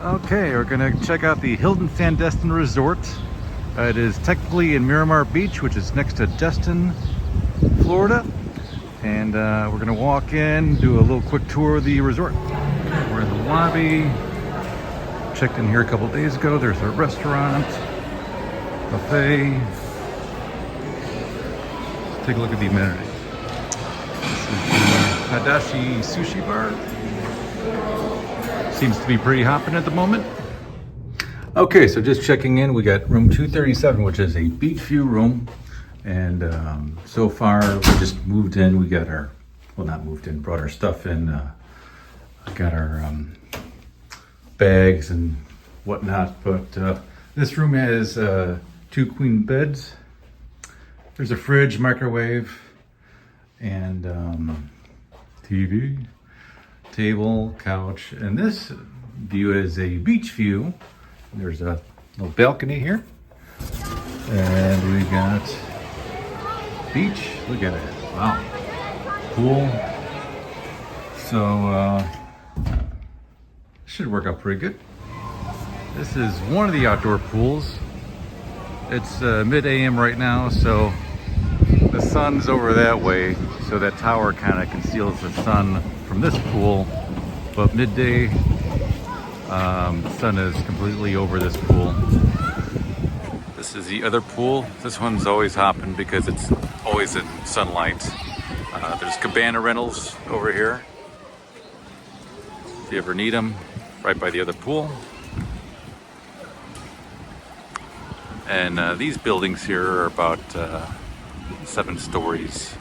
Okay, we're gonna check out the Hilton Sandestin Resort. It is technically in Miramar Beach, which is next to Destin, Florida. And we're gonna walk in, do a little quick tour of the resort. We're in the lobby. Checked in here a couple days ago. There's a restaurant, buffet. Let's take a look at the amenities. This is the Hadashi Sushi Bar. Seems to be pretty hopping at the moment. Okay, so just checking in, we got room 237, which is a beach view room. And so far, we just moved in. We got our, well, not moved in, brought our stuff in. Got our bags and whatnot. But this room has 2 queen beds. There's a fridge, microwave, and TV, table, couch. And this view is a beach view. There's a little balcony here. And we got beach. Look at it. Wow. Pool. So should work out pretty good. This is one of the outdoor pools. It's mid AM right now, so the sun's over that way, so that tower kind of conceals the sun from this pool. But midday, the sun is completely over this pool. This is the other pool. This one's always hopping because it's always in sunlight. There's cabana rentals over here, if you ever need them, right by the other pool. And these buildings here are about 7 stories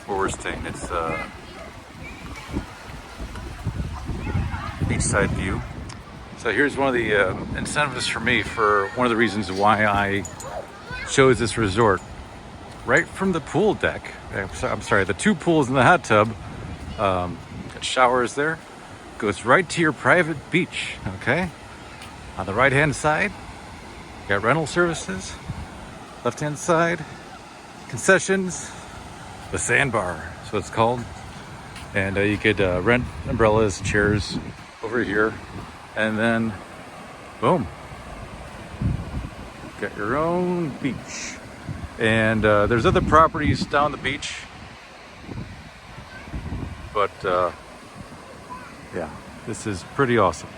where we're staying. It's beachside view. So here's one of the incentives for me, for one of the reasons why I chose this resort. Right from the pool deck, I'm sorry, the 2 pools in the hot tub, got showers there, goes right to your private beach, okay? On the right-hand side, you got rental services. Left-hand side, concessions, the sandbar, that's what it's called. And you could rent umbrellas, chairs over here. And then, boom, got your own beach. And there's other properties down the beach, but yeah, this is pretty awesome.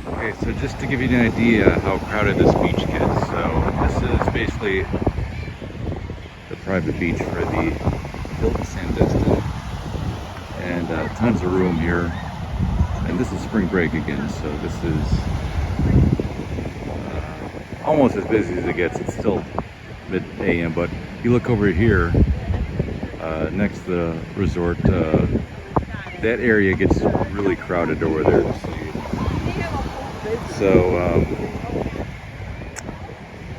Okay, so just to give you an idea how crowded this beach gets, so this is basically the private beach for the Hilton Sandestin, and tons of room here. And this is spring break again, so this is almost as busy as it gets. It's still mid AM, but you look over here next to the resort, that area gets really crowded over there. So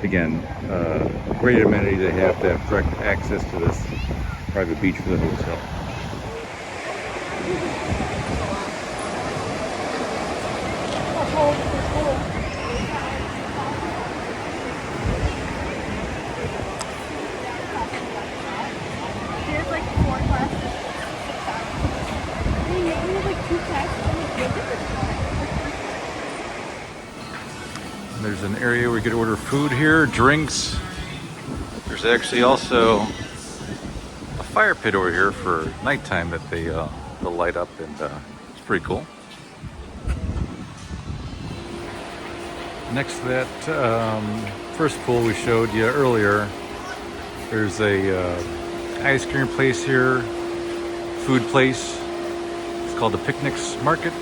again, great amenity to have direct access to this private beach for the hotel. There's like 4 classes. We have like 2 classes. There's an area where you could order food here, drinks. There's actually also a fire pit over here for nighttime that they'll light up, and it's pretty cool. Next to that first pool we showed you earlier, there's a ice cream place here, food place. It's called the Picnics Market.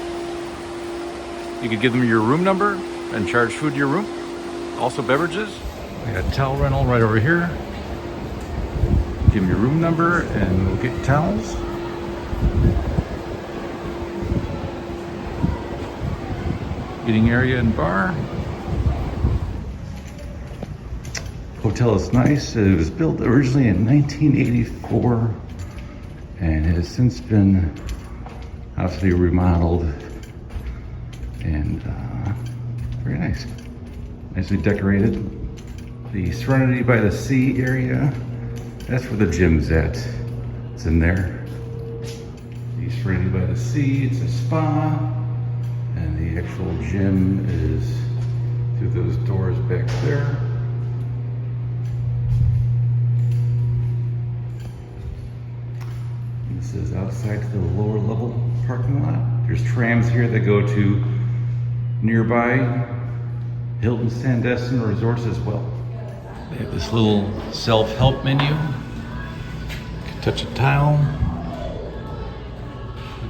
You could give them your room number and charge food to your room. Also beverages. We got towel rental right over here. Give them your room number and we'll get towels. Eating area and bar. Hotel is nice. It was built originally in 1984 and it has since been obviously remodeled, and very nice. Nicely decorated. The Serenity by the Sea area, that's where the gym's at. It's in there. The Serenity by the Sea, it's a spa, and And the actual gym is through those doors back there. And this is outside to the lower level parking lot. There's trams here that go to nearby Hilton Sandestin Resorts as well. They have this little self-help menu. You can touch a tile.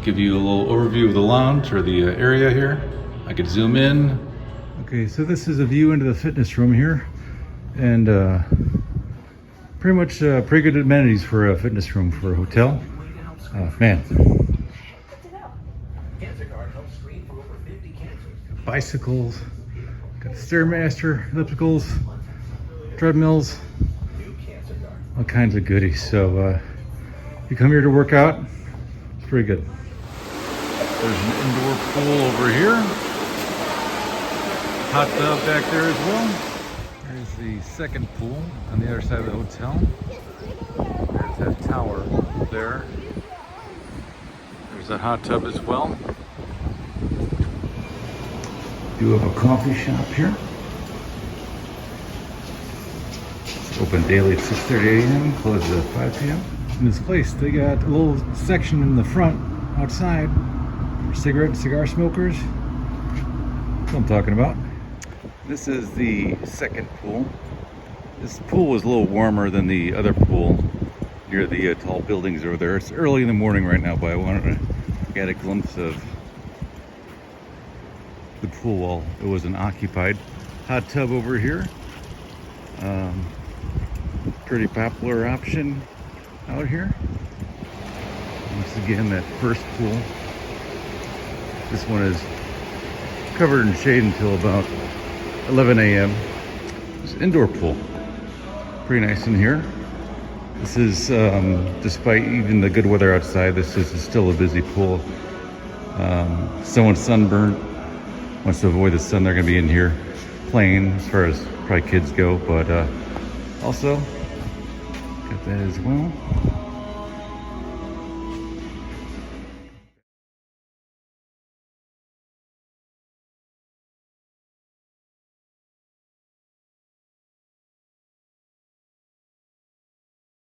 Give you a little overview of the lounge or the area here. I could zoom in. Okay, so this is a view into the fitness room here, and pretty much pretty good amenities for a fitness room for a hotel. Man, bicycles, got Stairmaster, ellipticals, treadmills, all kinds of goodies. So if you come here to work out, it's pretty good. There's an indoor pool over here. Hot tub back there as well. There's the second pool on the other side of the hotel. There's that tower there. There's a hot tub as well. Do have a coffee shop here. It's open daily at 6:30 a.m., closes at 5 p.m. In this place, they got a little section in the front outside for cigarette and cigar smokers. That's what I'm talking about. This is the second pool. This pool was a little warmer than the other pool near the tall buildings over there. It's early in the morning right now, but I wanted to get a glimpse of the pool while it wasn't occupied. Hot tub over here. Pretty popular option out here. Once again, that first pool. This one is covered in shade until about 11 a.m. It's an indoor pool. Pretty nice in here. This is, despite even the good weather outside, this is still a busy pool. Someone's sunburned, wants to avoid the sun. They're going to be in here playing, as far as probably kids go, but also got that as well.